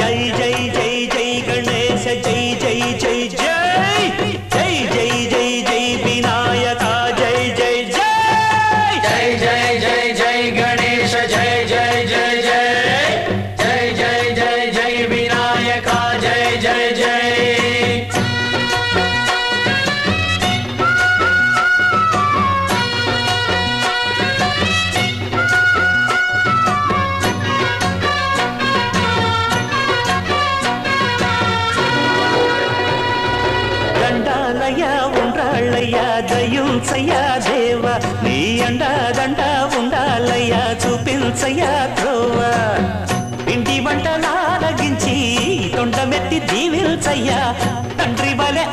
జై జై జై జై గణేశ జై జై జై జై జై జై జై జై వినాయక జై జై జై జై జై జై జై గణేశ జై జై జై జై జై జై జై జై వినాయక జై జై జై దండాలయ్యా ఉండ్రాళ్ళయ్యా దయుంచయ్యా దేవ నీ అండాదండ ఉండాలయ్యా చూపించయ్యా త్రోవ ఇంటి వంటలారగించి తొండమెత్తి దీవిల్చయ్యా తండ్రి వలె